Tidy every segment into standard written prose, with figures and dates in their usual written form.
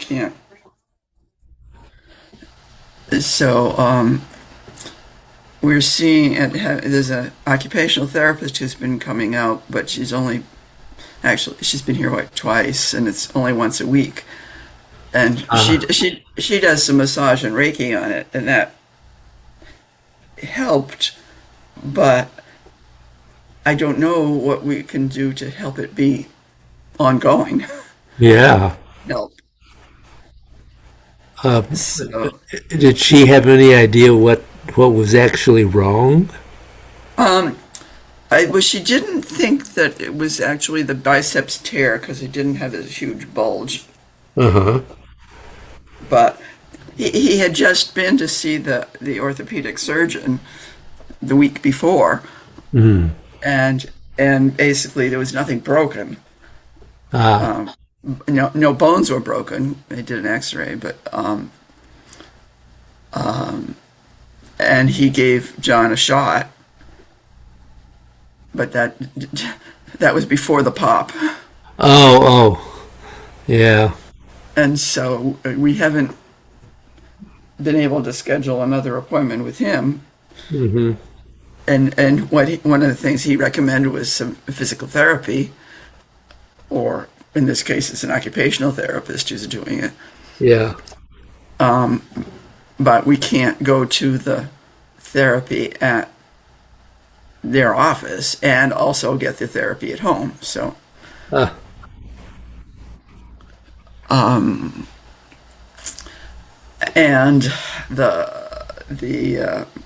can't. So we're seeing there's an occupational therapist who's been coming out, but she's been here like twice, and it's only once a week. And Uh, she does some massage and Reiki on it, and that helped. But I don't know what we can do to help it be ongoing yeah. help. Uh, So did she have any idea what was actually wrong? um, she didn't think that it was actually the biceps tear because it didn't have this huge bulge. Uh-huh. But he had just been to see the orthopedic surgeon the week before, Mm. and and basically there was nothing broken. Ah, Um, no bones were broken. They did an X-ray, but and he gave John a shot, but that was before the pop, oh, yeah. and so we haven't been able to schedule another appointment with him. Hmm. And one of the things he recommended was some physical therapy, or in this case, it's an occupational therapist who's doing it. Yeah. Um, but we can't go to the therapy at their office and also get the therapy at home. So, Uh, um, and the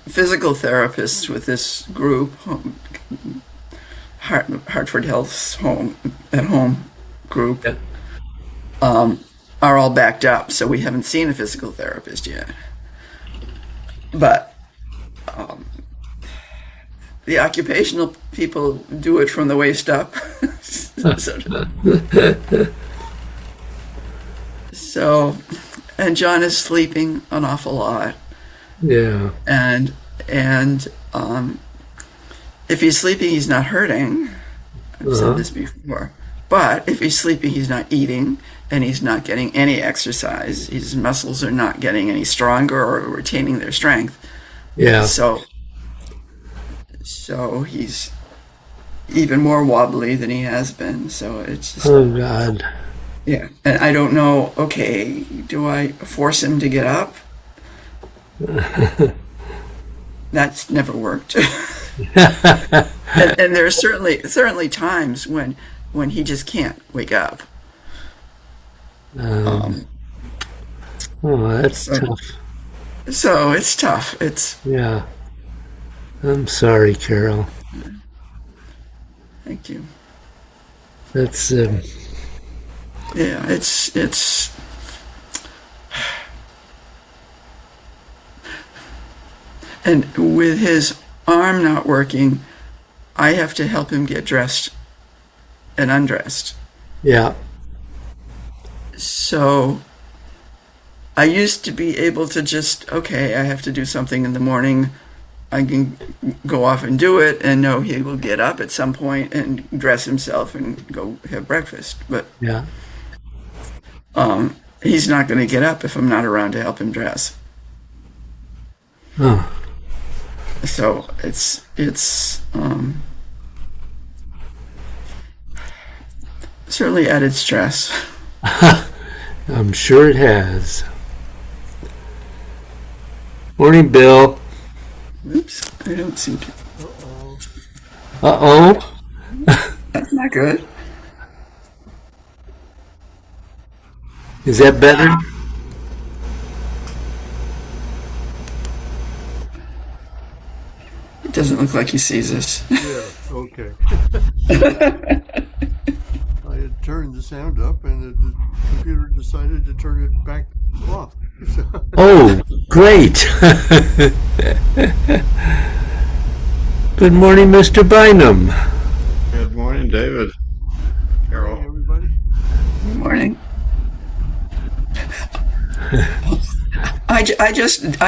physical therapists with this group, Hartford Health's home at home group, yeah. are all backed up. So we haven't seen a physical therapist yet. But um, the occupational people do it from the waist up. so, so, and John is sleeping an awful lot, Yeah. and and if he's sleeping, he's not hurting. I've said Uh-huh. this before. But if he's sleeping, he's not eating, and he's not getting any exercise. His muscles are not getting any stronger or retaining their strength. Yeah. So so he's even more wobbly than he has been. So it's just, Oh God. yeah. And I don't know, okay, do I force him to get up? That's never worked. And there are certainly times when he just can't wake up. Um, Um, oh, that's so, tough. so it's tough. It's Yeah. I'm sorry, Carol. Thank you. That's Yeah, it's and with his arm not working, I have to help him get dressed and undressed. yeah. So I used to be able to just, okay, I have to do something in the morning. I can go off and do it and know he will get up at some point and dress himself and go have breakfast. But Yeah. he's not going to get up if I'm not around to help him dress. Oh. So it's certainly added stress. I'm sure it has. Morning, Bill. Oops, I don't seem to. Uh-oh. That's not good. Is that better? It doesn't look like he sees us. Yeah, okay. I had turned the sound up and the computer decided to turn it back off. Oh, great. Good morning, Mr. Bynum. Good morning, David. Morning, Carol. everybody. Good morning. I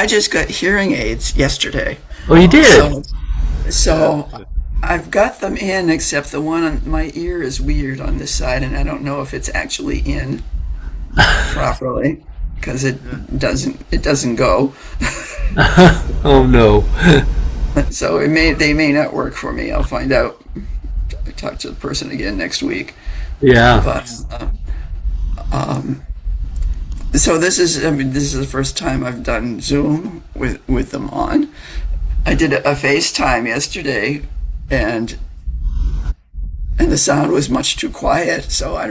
just got hearing aids yesterday. Oh, you did? So I've got them in, except the one on my ear is weird on this side, and I don't know if it's actually in. properly because it doesn't go. Oh no. So they may not work for me. I'll find out. I talk to the person again next week. Yeah. But so this is the first time I've done Zoom with them on. I did a FaceTime yesterday, and the sound was much too quiet. So I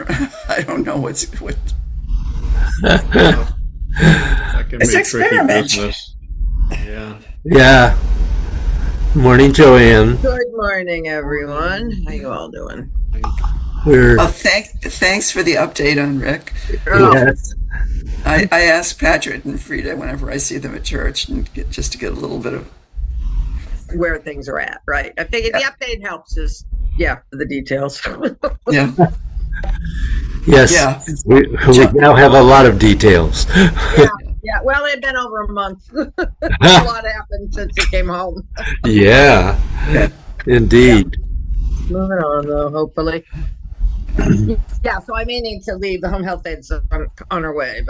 don't know what. That can It's be tricky experiment. business. Yeah. Yeah. Morning, Joanne. Good morning, everyone. How you all doing? We're Thanks for the update on Rick. Oh, yes. I ask Patrick and Frida whenever I see them at church, and just to get a little bit of where things are at, right? I figured the update helps us, the details. yeah. Yes. Yeah. We now have a lot of details. Yeah. Well, it had been over a month. A lot happened since he came home. Yeah. Indeed. Moving on, though, hopefully. Yeah, so I may need to leave. The home health aid's on her way,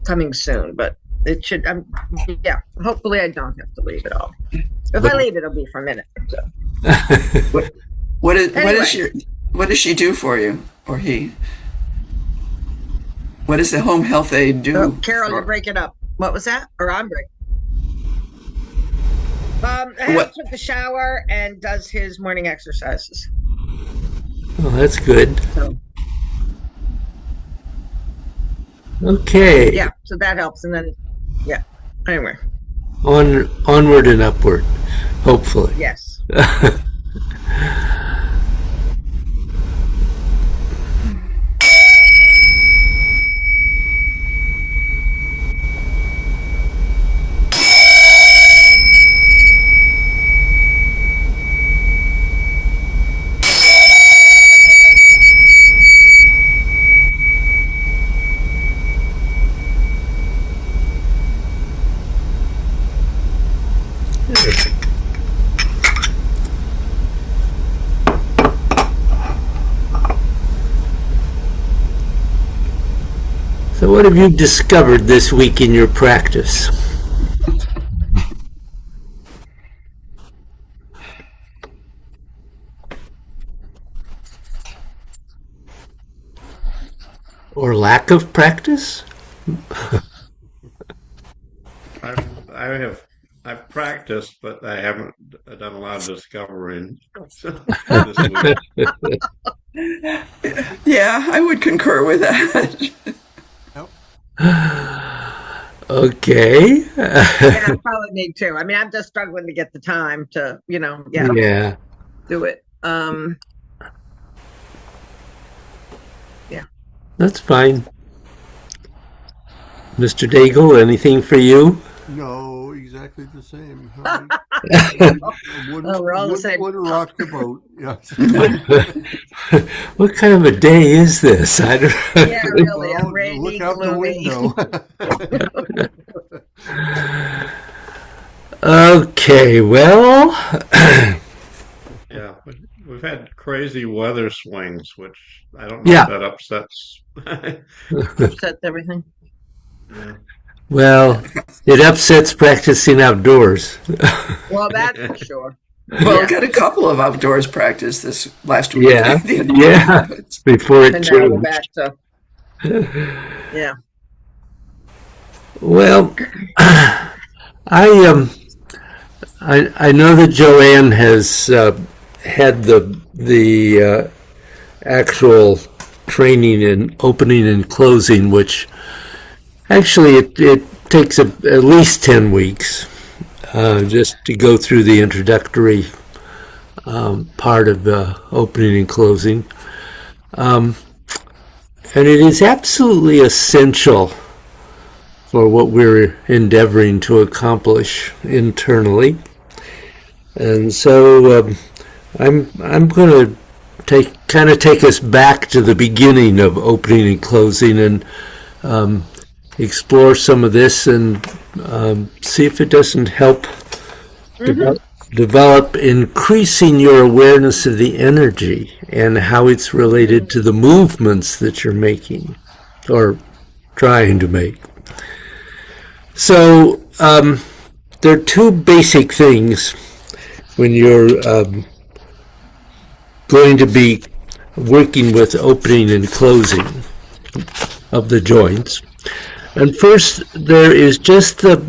coming soon. But it should, hopefully I don't have to leave at all. If I leave, it'll be for a minute. So. What does she do for you, or he? What does the home health aide do? Oh, Carol, you break it up. What was that? Or I'm breaking. Helps with the shower and does his morning exercises. Oh, that's good. So, Okay. yeah, so that helps. And then, anyway. Onward and upward, hopefully. Yes. So what have you discovered this week in your practice? Or lack of practice? I've practiced, but I haven't done a lot of discovering this week. Yeah, I would concur with that. Okay. Yeah, I probably need to. I mean, I'm just struggling to get the time to, Yeah. do it. That's fine. Mr. Daigle, anything for you? No, exactly the same. We're all the same. Would rock the boat. Yeah. What kind of a day is this? I don't Yeah, really. Well, Rainy, look out gloomy. the window. Okay, well, Yeah, we've had crazy weather swings, which I don't know Yeah. if that upsets. Upsets everything. Yeah. well, it upsets practicing outdoors. Well, that's for sure. Well, Yeah. got a couple of outdoors practice this last week. Yeah, yeah. Before it And now we're changed. back to, yeah. Well, I know that Joanne has had the actual training in opening and closing, which actually it takes at least 10 weeks just to go through the introductory part of the opening and closing. And it is absolutely essential for what we're endeavoring to accomplish internally. And so I'm going to take us back to the beginning of opening and closing and explore some of this and see if it doesn't help develop increasing your awareness of the energy and how it's related to the movements that you're making. or trying to make. So there are two basic things when you're going to be working with opening and closing of the joints. And first, there is just the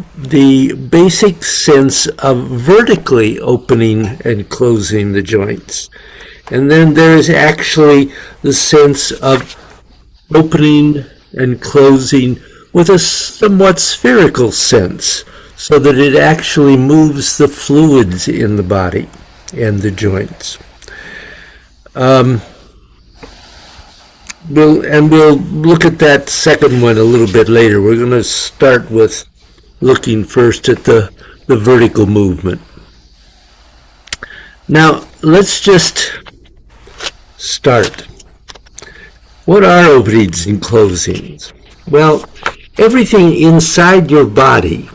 basic sense of vertically opening and closing the joints. And then there is actually the sense of opening and closing with a somewhat spherical sense, so that it actually moves the fluids in the body and the joints. We'll look at that second one a little bit later. We're going to start with looking first at the vertical movement. Now, let's just start. What are openings and closings? Well, everything inside your body,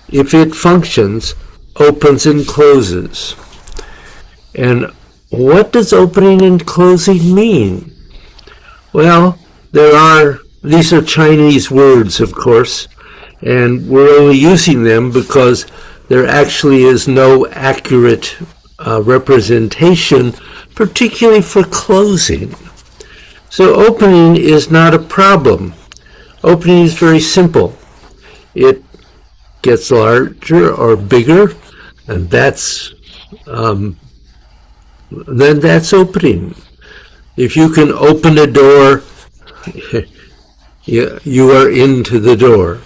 if it functions, opens and closes. And what does opening and closing mean? Well, these are Chinese words, of course, and we're only using them because there actually is no accurate representation, particularly for closing. So opening is not a problem. Opening is very simple. It gets larger or bigger, and then that's opening. If you can open a door, you are into the door.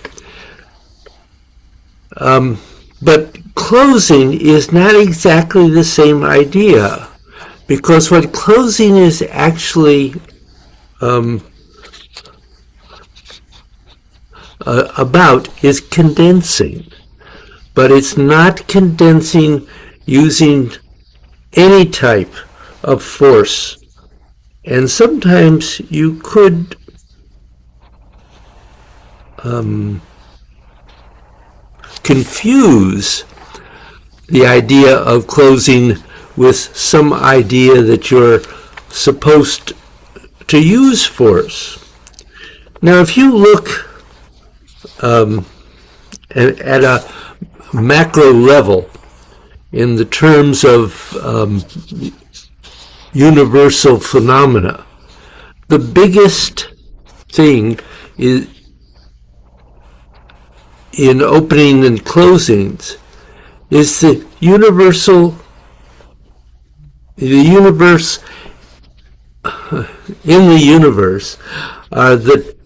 But closing is not exactly the same idea, because what closing is actually about is condensing. But it's not condensing using any type of force. And sometimes you could confuse the idea of closing with some idea that you're supposed to use force. Now, if you look at a macro level, in the terms of universal phenomena, the biggest thing is in opening and closings is the universe in the universe are that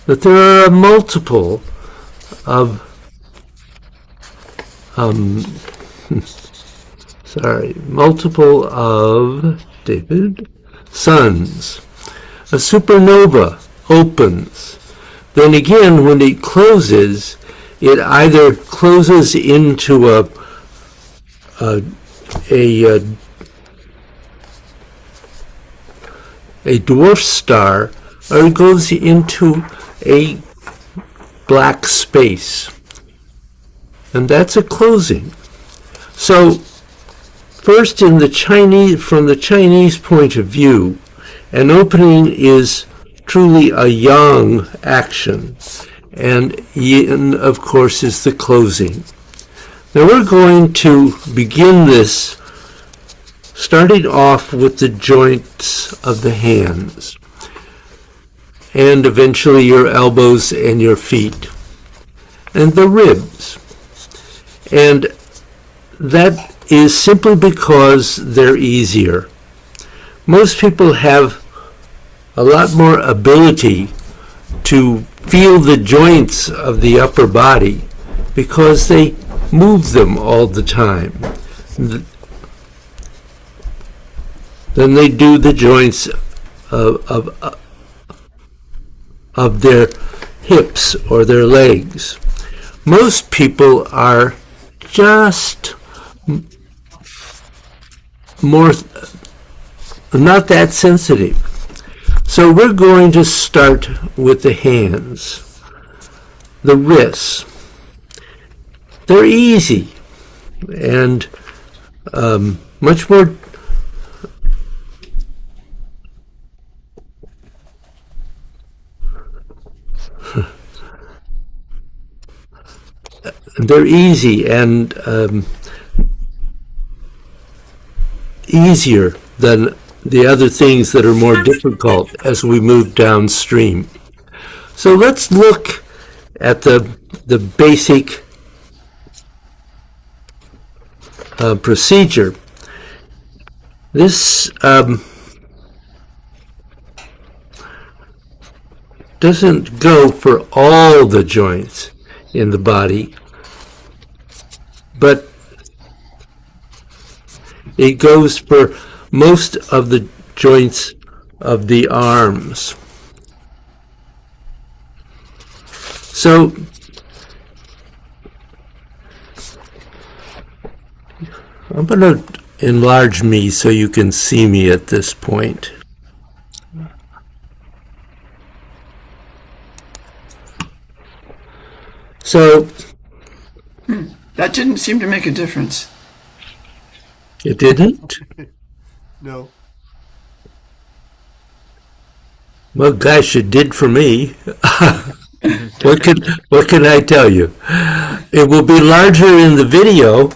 that there are a multiple of suns. A supernova opens. Then again, when it closes, it either closes into a dwarf star, or it goes into a black space. And that's a closing. So, first, from the Chinese point of view, an opening is truly a yang action, and yin, of course, is the closing. Now we're going to begin this starting off with the joints of the hands, and eventually your elbows and your feet, and the ribs. And that is simply because they're easier. Most people have a lot more ability to feel the joints of the upper body because they move them all the time than they do the joints of their hips or their legs. Most people are just more not that sensitive. So we're going to start with the hands, the wrists. they're easy and much more. They're easy and easier than the other things that are more difficult as we move downstream. So let's look at the basic procedure. This doesn't go for all the joints in the body, but it goes for most of the joints of the arms. So I'm going to enlarge me so you can see me at this point. So That didn't seem to make a difference. it didn't? No. Well, gosh, it did for me. What can I tell you? It will be larger in the video.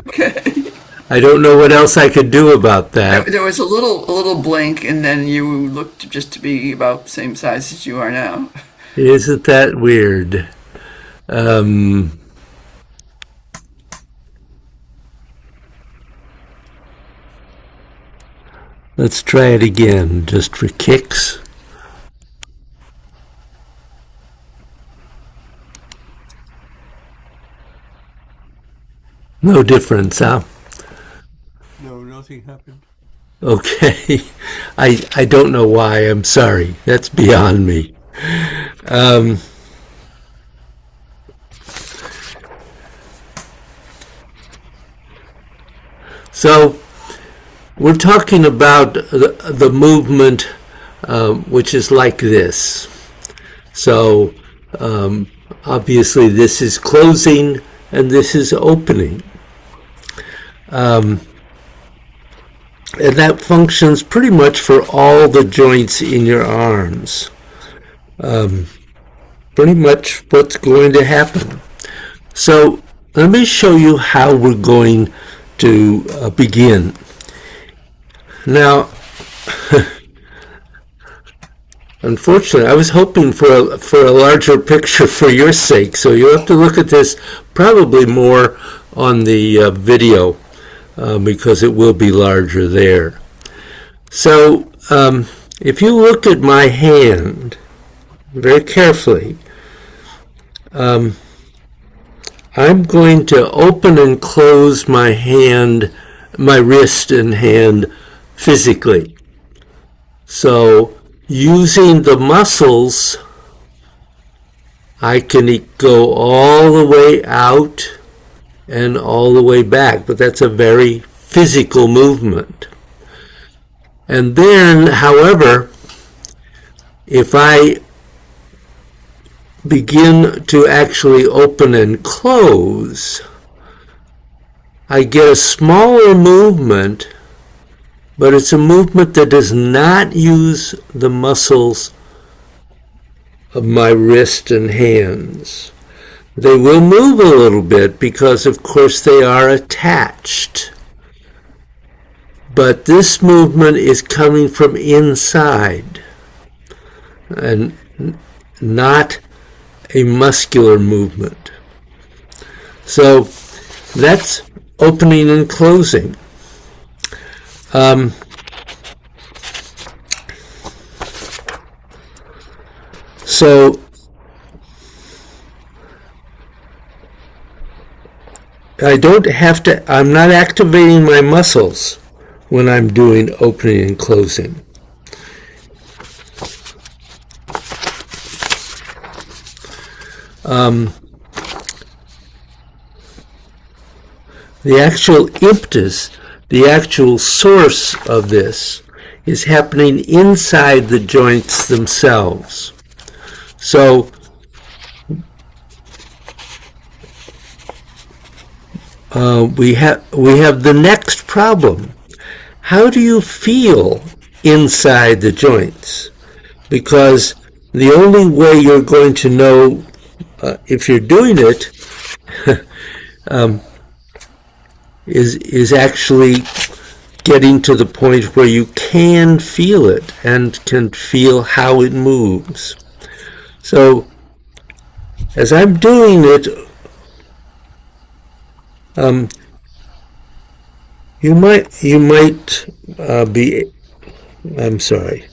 Okay. I don't know what else I could do about that. There was a little blink, and then you looked just to be about the same size as you are now. Isn't that weird? Let's try it again, just for kicks. No difference, huh? No, nothing happened. Okay. I don't know why. I'm sorry. That's beyond me. So we're talking about the movement, which is like this. So obviously this is closing and this is opening. And that functions pretty much for all the joints in your arms. Pretty much what's going to happen. So let me show you how we're going to begin. Now, unfortunately, I was hoping for a larger picture for your sake, so you have to look at this probably more on the video because it will be larger there. So if you look at my hand very carefully, I'm going to open and close my hand, my wrist and hand physically. So using the muscles, I can go all the way out and all the way back, but that's a very physical movement. And then, however, if I begin to actually open and close, I get a smaller movement, but it's a movement that does not use the muscles of my wrist and hands. They will move a little bit because, of course, they are attached. But this movement is coming from inside and not a muscular movement. So that's opening and closing. So I don't have to, I'm not activating my muscles when I'm doing opening and closing. The actual impetus, the actual source of this is happening inside the joints themselves. So we have the next problem. How do you feel inside the joints? Because the only way you're going to know if you're doing it is actually getting to the point where you can feel it and can feel how it moves. So as I'm doing it, you might be, I'm sorry,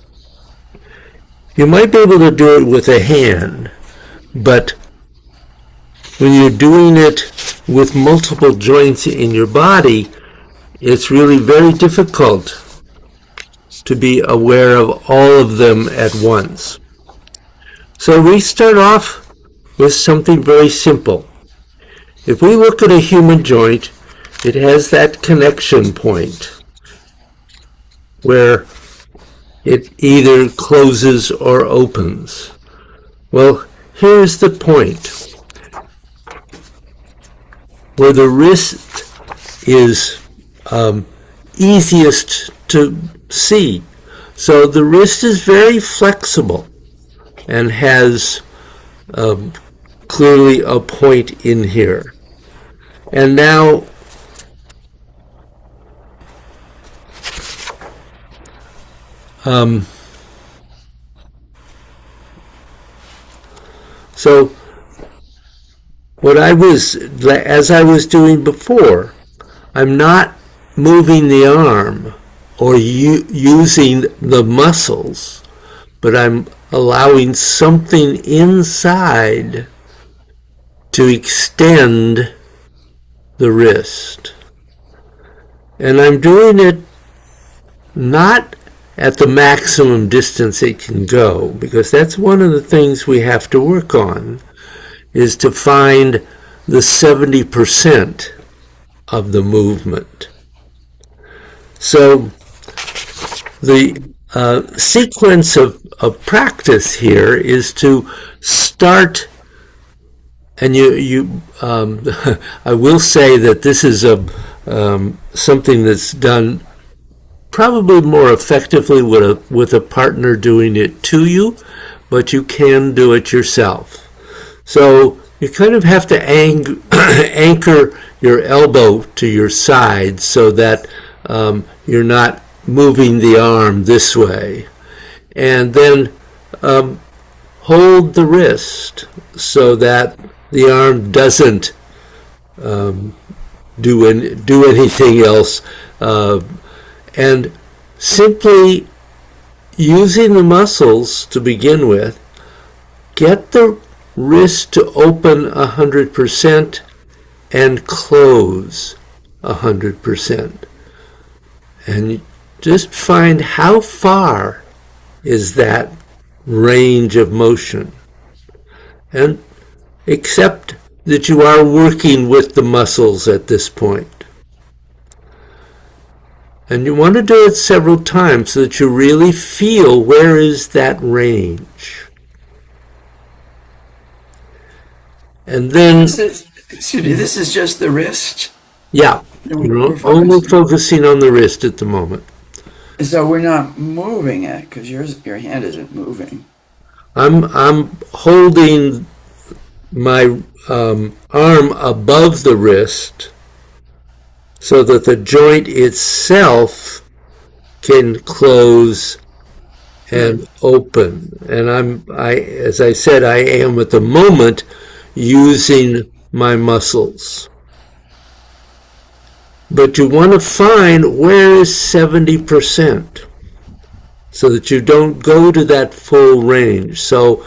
you might be able to do it with a hand, but when you're doing it with multiple joints in your body, it's really very difficult to be aware of all of them at once. So we start off with something very simple. If we look at a human joint, it has that connection point where it either closes or opens. Well, here's the point. Where the wrist is easiest to see. So the wrist is very flexible and has clearly a point in here. And now so as I was doing before, I'm not moving the arm or using the muscles, but I'm allowing something inside to extend the wrist. And I'm doing it not at the maximum distance it can go, because that's one of the things we have to work on, is to find the 70% of the movement. So the sequence of practice here is to start, and I will say that this is something that's done probably more effectively with a partner doing it to you, but you can do it yourself. So you kind of have to anchor your elbow to your side so that you're not moving the arm this way. And then hold the wrist so that the arm doesn't do anything else. And simply using the muscles to begin with, get the wrist to open 100% and close 100%. And just find how far is that range of motion. And accept that you are working with the muscles at this point. And you want to do it several times so that you really feel where is that range. And then, This is just the wrist. yeah, you're only focusing on the wrist at the moment. So we're not moving it because your hand isn't moving. I'm holding my arm above the wrist so that the joint itself can close and open. And as I said, I am at the moment using my muscles. But you want to find where is 70% so that you don't go to that full range. So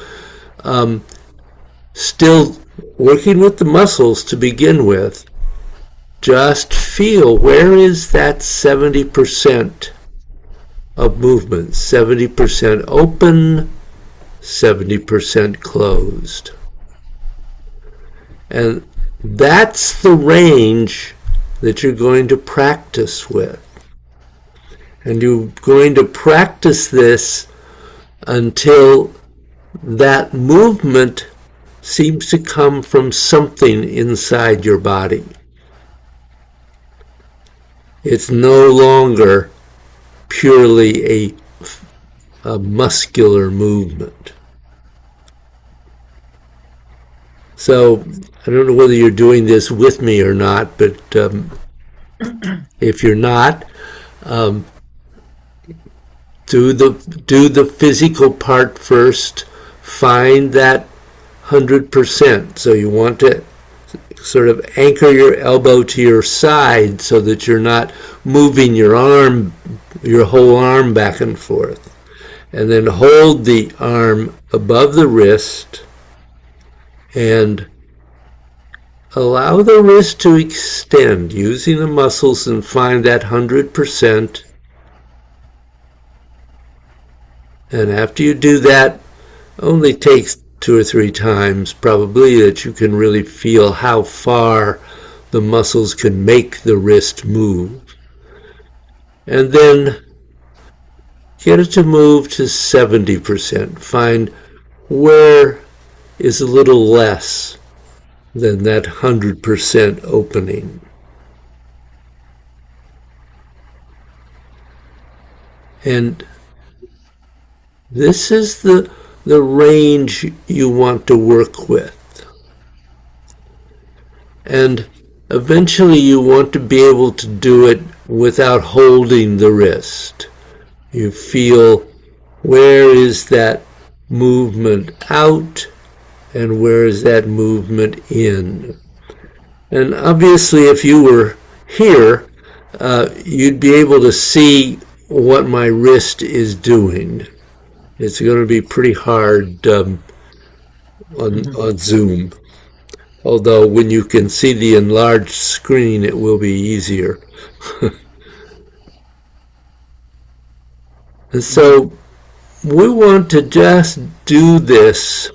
still working with the muscles to begin with, just feel where is that 70% of movement, 70% open, 70% closed. And that's the range that you're going to practice with. And you're going to practice this until that movement seems to come from something inside your body. It's no longer purely a muscular movement. So I don't know whether you're doing this with me or not, but if you're not, do the physical part first. Find that 100%. So you want to sort of anchor your elbow to your side so that you're not moving your whole arm back and forth. And then hold the arm above the wrist and allow the wrist to extend using the muscles and find that 100%. And after you do that, only takes 2 or 3 times probably that you can really feel how far the muscles can make the wrist move. And then get it to move to 70%. Find where is a little less than that 100% opening. And this is the range you want to work with. And eventually you want to be able to do it without holding the wrist. You feel where is that movement out and where is that movement in. And obviously if you were here, you'd be able to see what my wrist is doing. It's going to be pretty hard on Zoom. Although when you can see the enlarged screen, it will be easier. And so we want to just do this.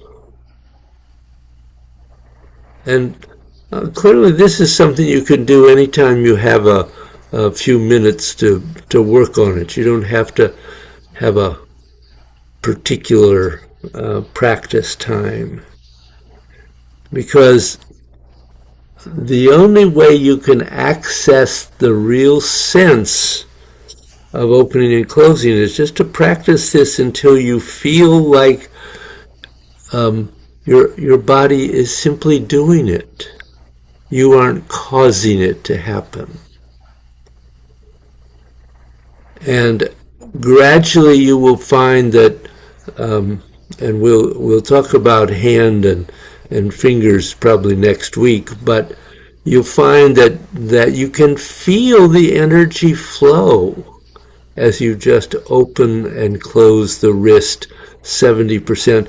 And clearly this is something you can do anytime you have a few minutes to work on it. You don't have to have a particular practice time, because the only way you can access the real sense of opening and closing is just to practice this until you feel like your body is simply doing it. You aren't causing it to happen. And gradually you will find that, and we'll talk about hand and fingers probably next week, but you'll find that you can feel the energy flow as you just open and close the wrist 70%,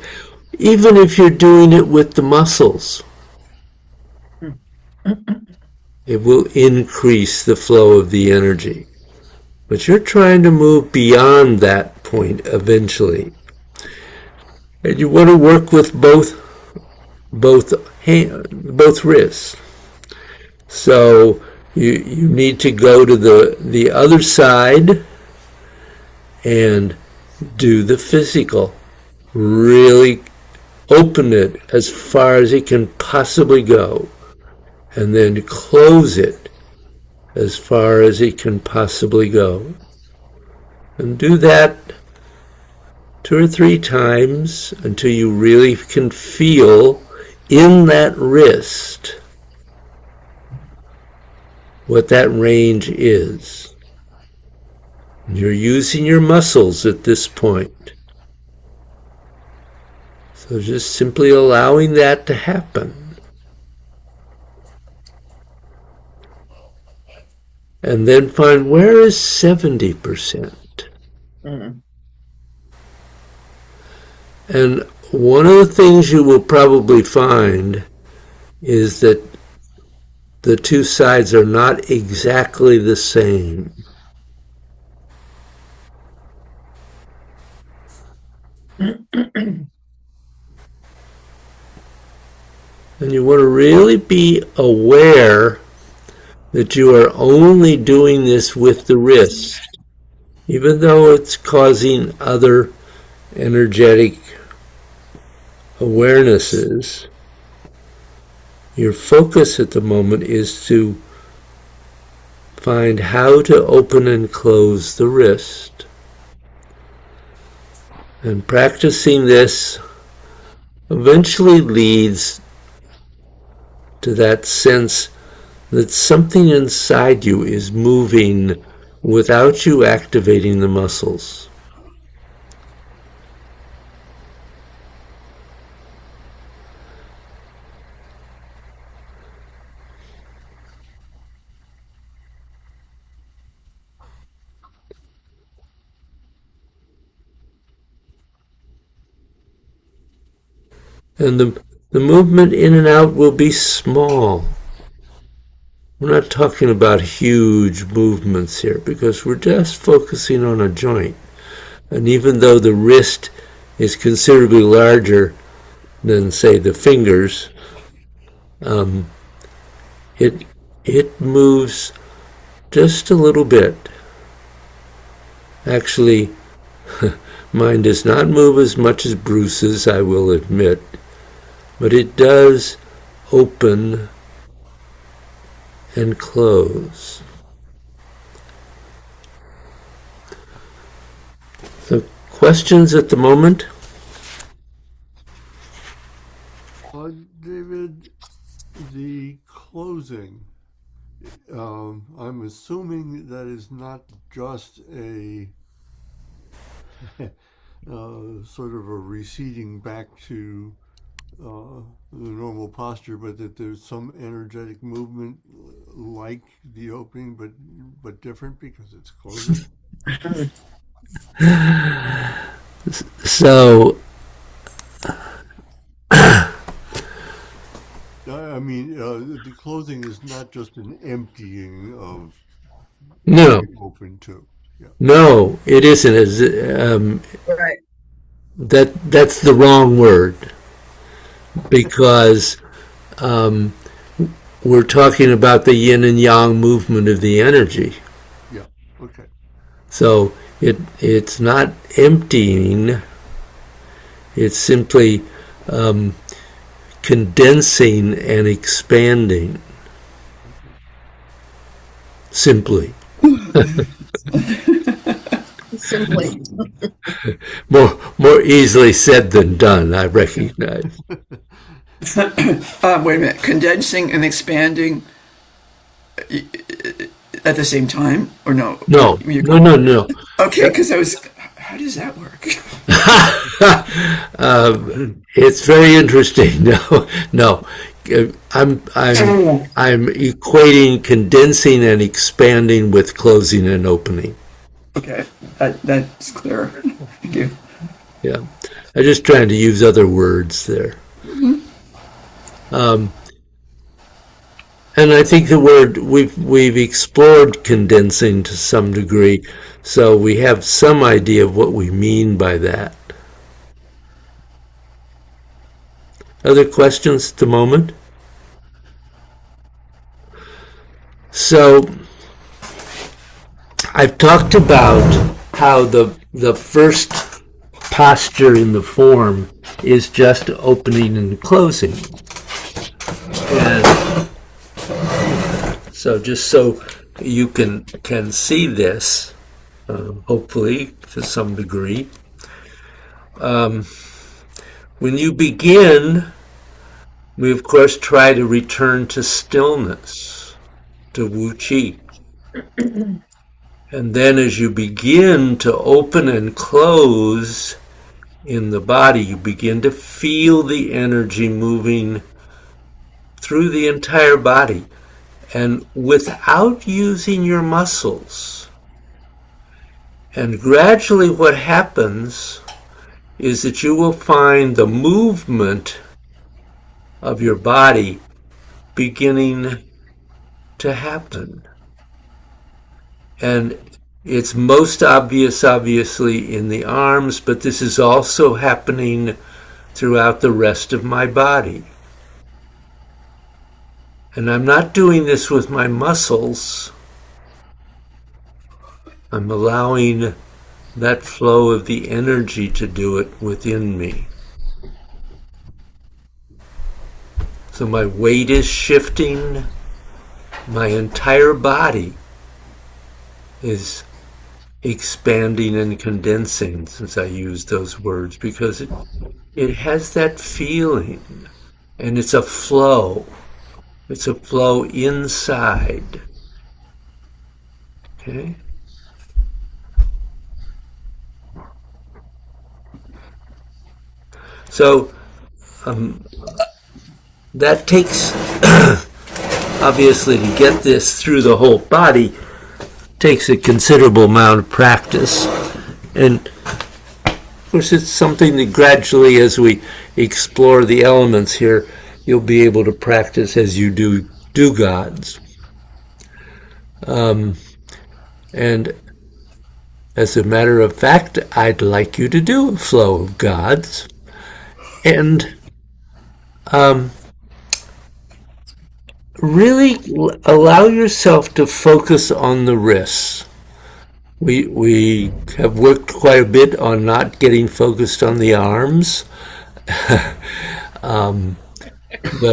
even if you're doing it with the muscles. It will increase the flow of the energy. But you're trying to move beyond that point eventually. And you want to work with both wrists. So you need to go to the other side and do the physical. Really open it as far as it can possibly go, and then close it as far as it can possibly go. And do that 2 or 3 times until you really can feel in that wrist what that range is. You're using your muscles at this point. So just simply allowing that to happen. And then find where is 70%. Mm-hmm. And one of the things you will probably find is that the two sides are not exactly the same. And you want to really be aware that you are only doing this with the wrist, even though it's causing other energetic awarenesses. Your focus at the moment is to find how to open and close the wrist. And practicing this eventually leads to that sense that something inside you is moving without you activating the muscles. And the movement in and out will be small. We're not talking about huge movements here because we're just focusing on a joint. And even though the wrist is considerably larger than, say, the fingers, it moves just a little bit. Actually, mine does not move as much as Bruce's, I will admit, but it does open and close. So, questions at the moment? David, the closing, I'm assuming that is not just a sort of a receding back to the normal posture, but that there's some energetic movement like the opening, but different because it's closing. So, I mean, the closing is not just an emptying of no, the open too. Yeah. no, it isn't. Right. That's the wrong word because we're talking about the yin and yang movement of the energy. Yeah. Okay. So it's not emptying. It's simply condensing and expanding. Simply. Simply. More easily said than done, I recognize. Wait a minute. Condensing and expanding at the same time, or no? No. Okay, because I was. How does that work? It's very interesting. No. I'm equating condensing and expanding with closing and opening. Okay, that's clear. Thank you. Yeah, I'm just trying to use other words there. And I think the word we've explored condensing to some degree, so we have some idea of what we mean by that. Other questions at the moment? So I've talked about how the first posture in the form is just opening and closing. And so just so you can see this, hopefully to some degree, when you begin, we of course try to return to stillness, to Wu Qi. And then as you begin to open and close in the body, you begin to feel the energy moving through the entire body and without using your muscles. And gradually what happens is that you will find the movement of your body beginning to happen. And it's most obvious, obviously, in the arms, but this is also happening throughout the rest of my body. And I'm not doing this with my muscles. I'm allowing that flow of the energy to do it within me. So my weight is shifting, my entire body is expanding and condensing, since I use those words, because it has that feeling, and it's a flow. It's a flow inside. Okay? So that takes, obviously, to get this through the whole body, takes a considerable amount of practice. And of course, it's something that gradually, as we explore the elements here, you'll be able to practice as you do gods. And as a matter of fact, I'd like you to do a flow of gods. And really allow yourself to focus on the wrists. We have worked quite a bit on not getting focused on the arms, the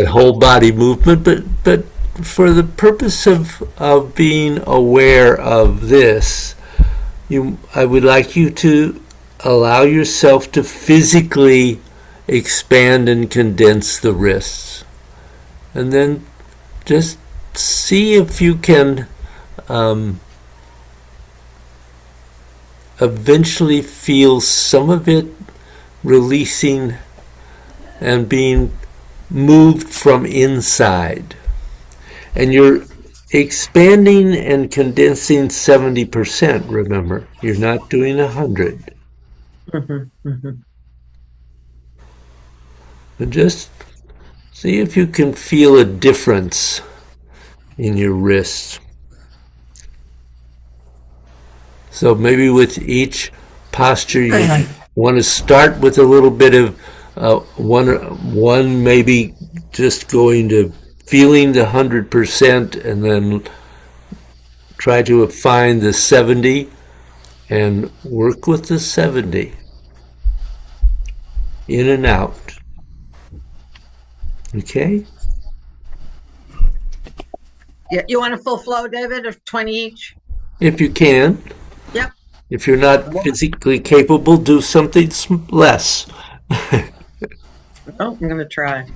whole body movement, but for the purpose of being aware of this, I would like you to allow yourself to physically expand and condense the wrists. And then just see if you can eventually feel some of it releasing and being moved from inside. And you're expanding and condensing 70%, remember. You're not doing 100. And just see if you can feel a difference in your wrists. So maybe with each posture, you want to start with a little bit of one maybe just going to feeling the 100%, and then try to find the 70 and work with the 70 in and out. Okay? Yeah, you want a full flow, David, of 20 each? If you can. Yep. If you're not physically capable, do something less. Oh, I'm going to try.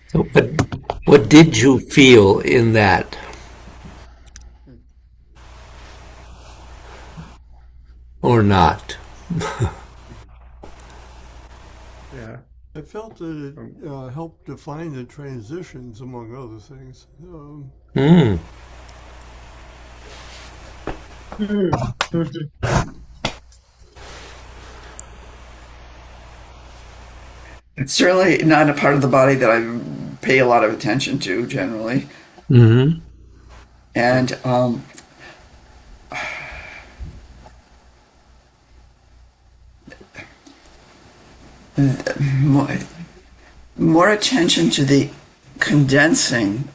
So what did you feel in that? Or not? Yeah. I felt that it helped define the transitions, among other things. Hmm. Mhm. It's certainly not a part of the body that I pay a lot of attention to generally. Mm-hmm. And more, more attention to the condensing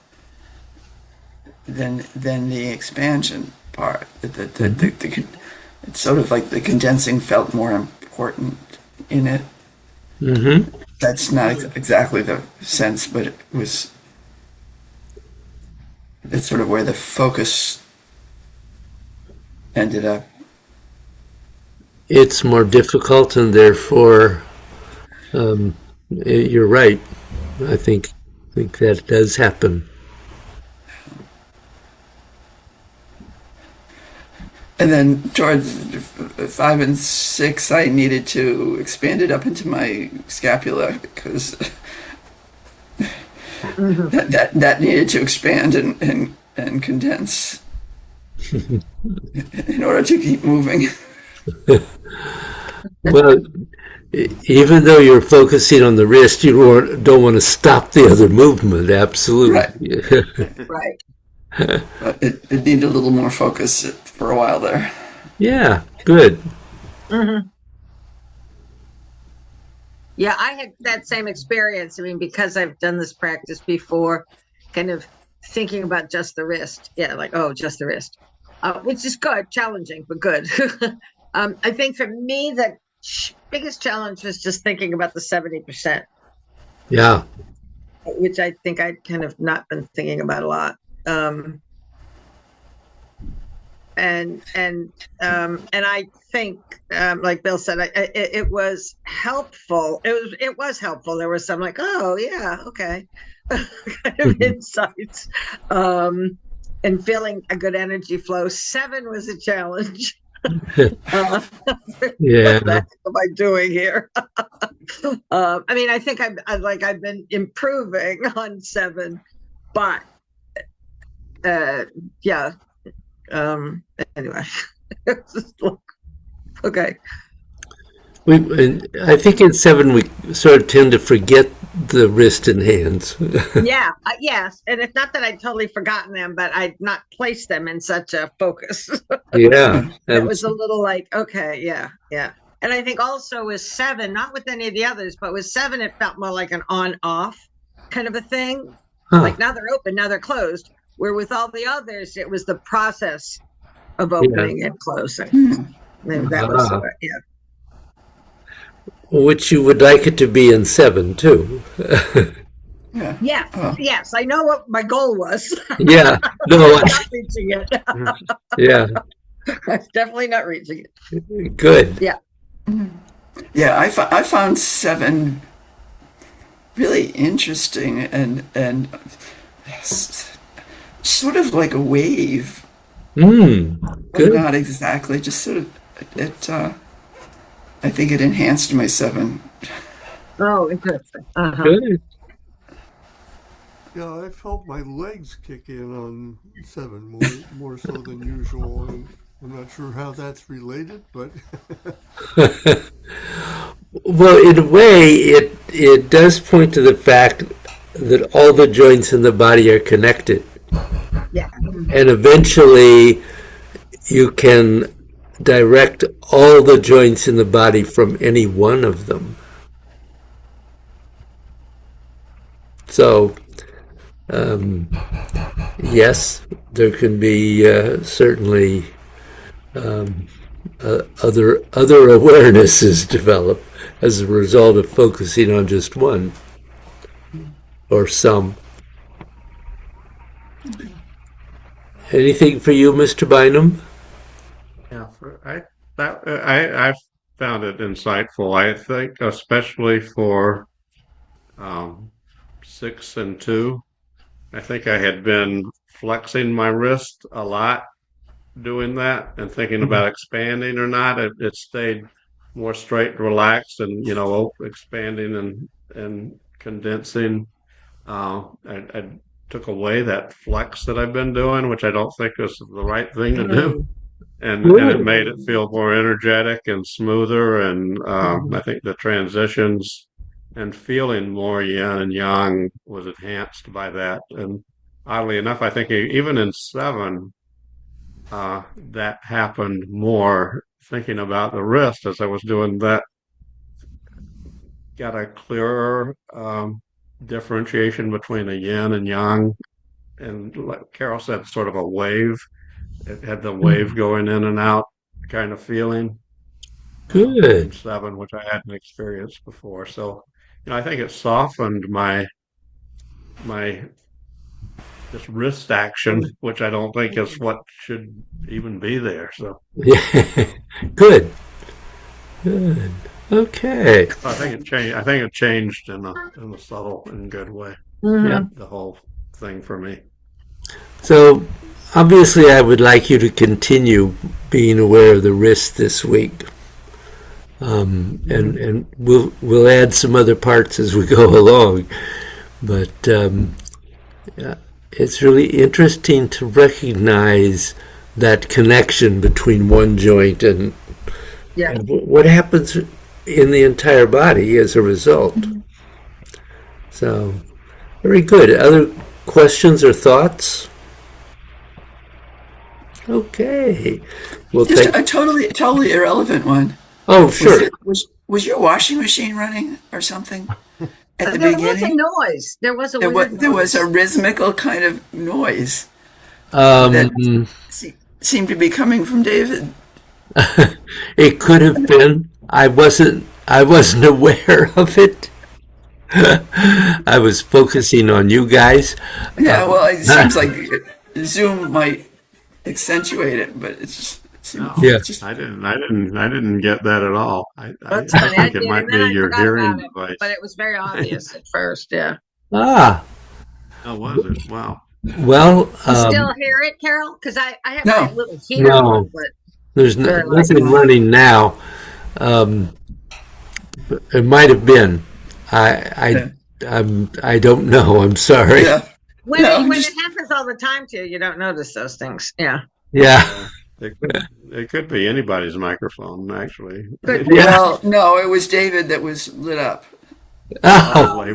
than the expansion part. It's sort of like the condensing felt more important in it. Mm-hmm. That's not exactly the sense, but it was. It's sort of where the focus ended up. It's more difficult, and therefore, you're right. I think that does happen. And then towards 5 and 6, I needed to expand it up into my scapula because Mhm. that needed to expand and condense in order to keep moving. Well, even though you're focusing on the wrist, you don't want to stop the other movement. Right. Absolutely. Right. But it needed a little more focus for a while there. Yeah. Good. Hmm. Yeah, I had that same experience. I mean, because I've done this practice before, kind of thinking about just the wrist. Yeah, like, oh, just the wrist, which is good, challenging, but good. I think for me, the biggest challenge was just thinking about the 70%, Yeah. which I think I'd kind of not been thinking about a lot. Um, and I think, like Bill said, it was helpful. It was helpful. There was some like, oh yeah, okay, kind of insights, and feeling a good energy flow. 7 was a challenge. uh, Yeah. what the heck am I doing here? I mean, I think I've been improving on 7, but yeah. Anyway, okay. I think in 7 we sort of tend to forget the wrist and hands. Yeah, yes, and it's not that I'd totally forgotten them, but I'd not placed them in such a focus. Yeah. It was a little like, okay, yeah, yeah. And I think also with 7, not with any of the others, but with 7, it felt more like an on-off kind of a thing. Huh. Like now they're open, now they're closed. Where with all the others, it was the process of Yeah. opening and closing. Maybe that was yeah. Which you would like it to be in 7 too. Yeah. Yes, Oh, yes, I know what my goal was. Yeah. No. Not reaching it. Yeah. Definitely not reaching it. Good. Yeah. yeah. I found 7 really interesting and sort of like a wave, but Good. not exactly. Just sort of it. I think it enhanced my 7. Oh, interesting. Uh-huh. Good. Yeah, I felt my legs kick in on 7 more so than usual, and I'm not sure how that's related, but Well, in a way, it does point to the fact that all the joints in the body are connected, Yeah. and eventually you can direct all the joints in the body from any one of them. So, yes, there can be certainly other awarenesses develop as a result of focusing on just one or some. Anything for you, Mr. Bynum? Yeah, I found it insightful. I think, especially for um, 6 and 2, I think I had been flexing my wrist a lot doing that and thinking about expanding or not. It stayed more straight and relaxed, and expanding and condensing. I took away that flex that I've been doing, which I don't think is the right thing to do. Mm, And it made it feel more energetic and smoother. And I mhm. think the transitions and feeling more yin and yang was enhanced by that. And oddly enough, I think even in 7, that happened more. Thinking about the wrist as I was doing that, got a clearer differentiation between a yin and yang. And like Carol said, sort of a wave. It had the wave going in and out kind of feeling in Good. 7, which I hadn't experienced before. So, I think it softened my just wrist action, which I don't think is what should even be there. So Yeah. Good. Good. Okay. I think it changed. I think it changed in a subtle and good way. Yeah. Mhm. The whole thing for me. So obviously, I would like you to continue being aware of the risk this week, and we'll add some other parts as we go along. But yeah, it's really interesting to recognize that connection between one joint Yeah. and what happens in the entire body as a result. So, very good. Other questions or thoughts? Okay. Well, Just thank. a totally irrelevant one. Oh, Was sure. it was your washing machine running or something at the There was a beginning? noise. There was a weird There was a noise. rhythmical kind of noise that Um, seemed to be coming from David. it could have been. I wasn't aware of it. I was focusing on you guys. Yeah, well, it seems like Zoom might accentuate it, but No, Yeah. it's just I didn't get that at all. That's I funny. I think it did, might and then be I your forgot hearing about it, but device. it was very obvious at first. Yeah. Ah. Oh, was it? Wow. Well. You still hear it, Carol? Because I have my no. little heater on, No. but There's very light. nothing running now. Um, it might have been. Yeah, I don't know. I'm sorry. yeah. When No, when just it happens all the time to you, you don't notice those things. Yeah. Yeah. Yeah. It could be anybody's microphone, actually. Could be. Yeah. well, no, it was David that was lit up. Oh. Well, he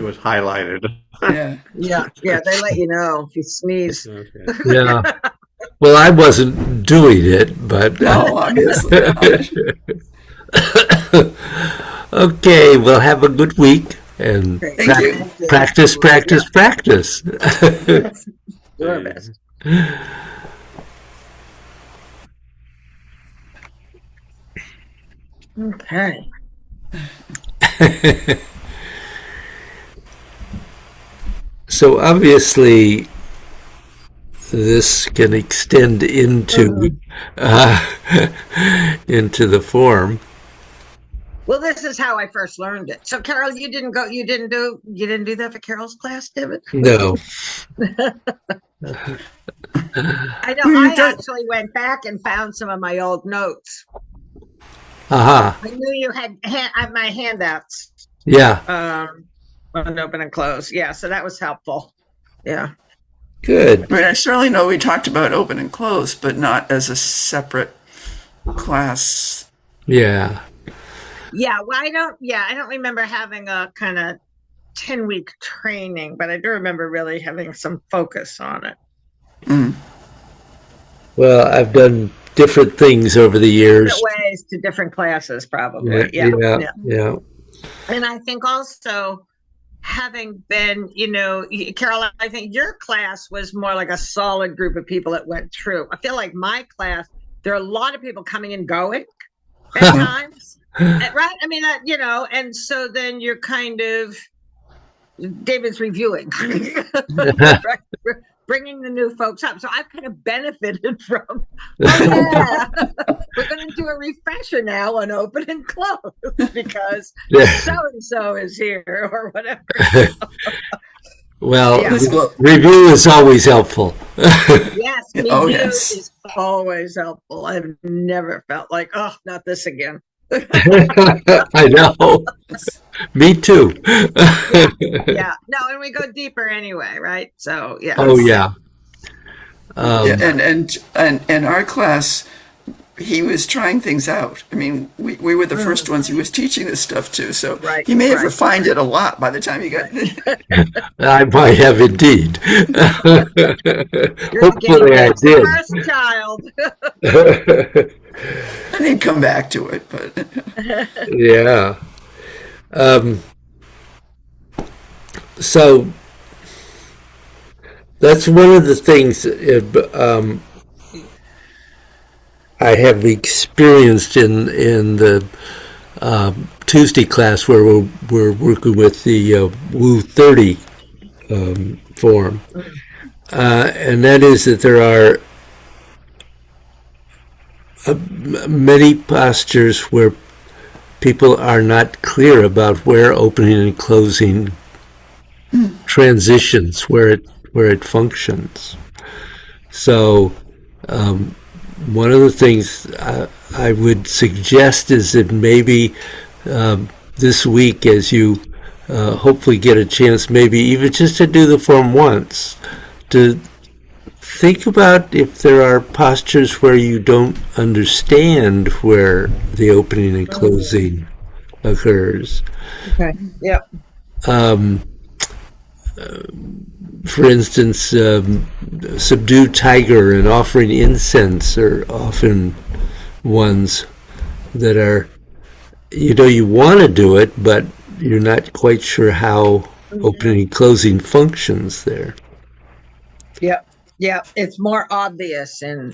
was highlighted. Yeah. Yeah. Yeah. They let you know if you sneeze. Okay. Yeah. Well, I wasn't doing it, but. No, obviously not. Okay. Well, have a good week and Great. Thank you. practice, practice, practice. Do our best. Okay. So obviously, this can extend into into the form. Well, this is how I first learned it. So, Carol, you didn't do that for Carol's class, David? No. I know. Well, I you did- actually went back and found some of my old notes. Aha. I knew you had my handouts. Yeah. On open and close. Yeah, so that was helpful. Yeah. Good. I mean, I certainly know we talked about open and close, but not as a separate class. Yeah. Yeah, well, I don't remember having a kind of 10-week training, but I do remember really having some focus on it. Mm. Well, I've done different things over the years. Different ways to different classes, probably. Yeah. Yeah. Yeah. Yeah. And I think also having been, Carol, I think your class was more like a solid group of people that went through. I feel like my class, there are a lot of people coming and going at times. Right? I mean, and so then you're kind of, David's reviewing bringing the new folks up. So I've kind of benefited from, oh yeah, we're going to do a refresher now on open and close because so-and-so is here or whatever. Well, Yeah. review is always helpful. Yes, Oh, review yes. is always helpful. I've never felt like, oh, not this again. I know. Me too. Yeah, no, and we go deeper anyway, right? So yeah. Oh yeah. Yeah, and our class, he was trying things out. I mean, we were the first ones he was teaching this stuff to, so Right, he may have right. refined it a lot by the time he got. I might have indeed. You're Hopefully I that's the did. first child. And he'd come back to it, but Yeah. So that's one of the things I have experienced in the Tuesday class where we're working with the Wu 30 form, and that is that there are many postures where people are not clear about where opening and closing transitions, where it functions. So one of the things I would suggest is that maybe this week, as you hopefully get a chance, maybe even just to do the form once, to think about if there are postures where you don't understand where the opening and closing occurs. Okay. Yeah. For instance, subdued tiger and offering incense are often ones that are, you want to do it, but you're not quite sure how opening and closing functions there. Yeah. Yeah. It's more obvious in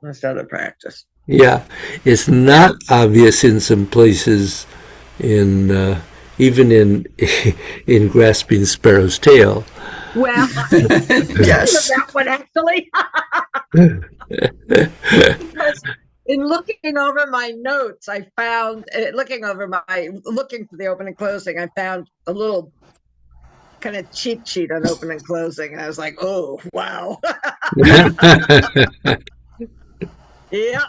most other practice. Yeah, it's not obvious in some places in even in grasping sparrow's tail. Well, yes, that one actually. Because in looking over my notes, I found looking for the open and closing, I found a little kind of cheat sheet on open and closing, and I was like, oh wow. Yeah.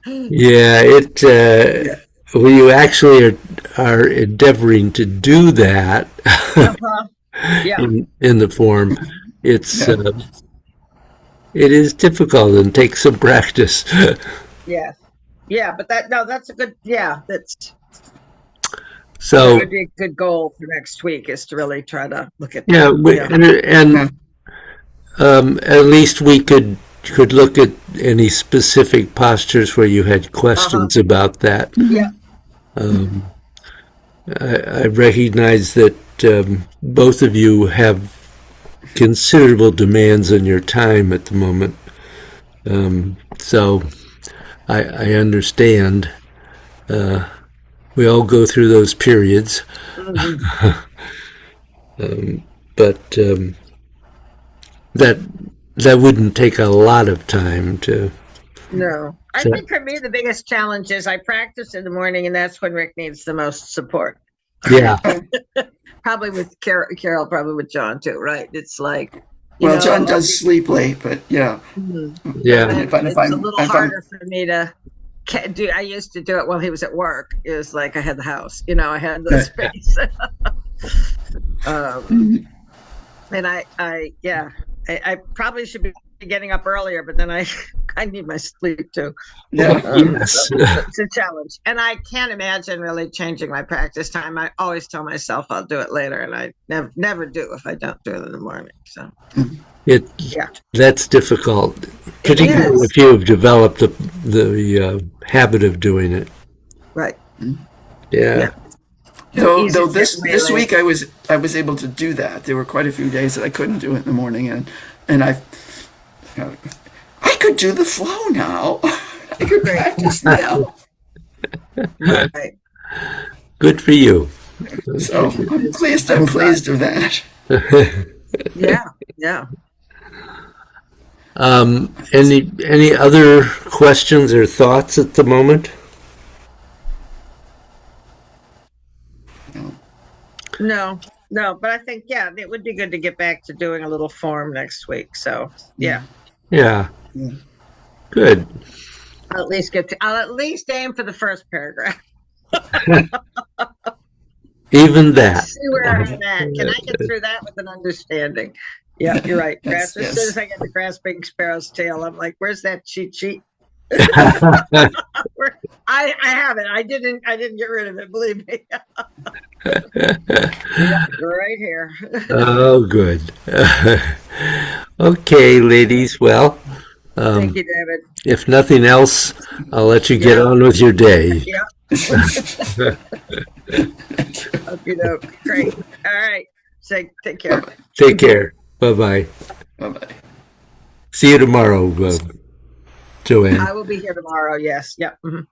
Yeah, when you actually are endeavoring to do that Yeah. in the form, it is difficult and takes some practice. Yeah. Yeah, but that's a good, that So would be a good goal for next week, is to really try to look at yeah, that. at least we could look at any specific postures where you had questions about that. Yeah. I recognize that both of you have considerable demands on your time at the moment, so I understand. We all go through those periods, but that wouldn't take a lot of time to. No, I think for me the biggest challenge is I practice in the morning, and that's when Rick needs the most support. Yeah. Probably with Carol, probably with John too, right? It's like, John does sleep late, but yeah. Yeah. But it's a little harder for me to do. I used to do it while he was at work. It was like I had the house, I had the space. And I probably should be getting up earlier, but then I need my sleep too. Yeah. Yes. It's a challenge, and I can't imagine really changing my practice time. I always tell myself I'll do it later, and I never do if I don't do it in the morning. So that's difficult, particularly if you have developed the habit of doing it. Right. Yeah. Though this week I was able to do that. There were quite a few days that I couldn't do it in the morning, and I could do the flow now. I could practice now. Right. Good for you. So I'm pleased of that. Yeah, yeah. Any other questions or thoughts at the moment? No, no, but I think, yeah, it would be good to get back to doing a little form next week. So, yeah, Yeah, Yeah. good. I'll at least aim for the first paragraph. Even that. See where I'm at. Can I get through that with an understanding? Yeah, you're right. Yes, As soon yes. as I get to grasping sparrow's tail, I'm like, where's that cheat sheet? I have it. I didn't get rid of it, believe me. Yeah, right here. Oh, good. Okay, ladies. Well, Thank you, David. if nothing else, I'll let you get Yeah. on with your day. Yeah. Okay, great. All right. Take care. Take care. Bye bye. Bye bye. See you tomorrow, Joanne. I will be here tomorrow. Yes. Yep. Mhm.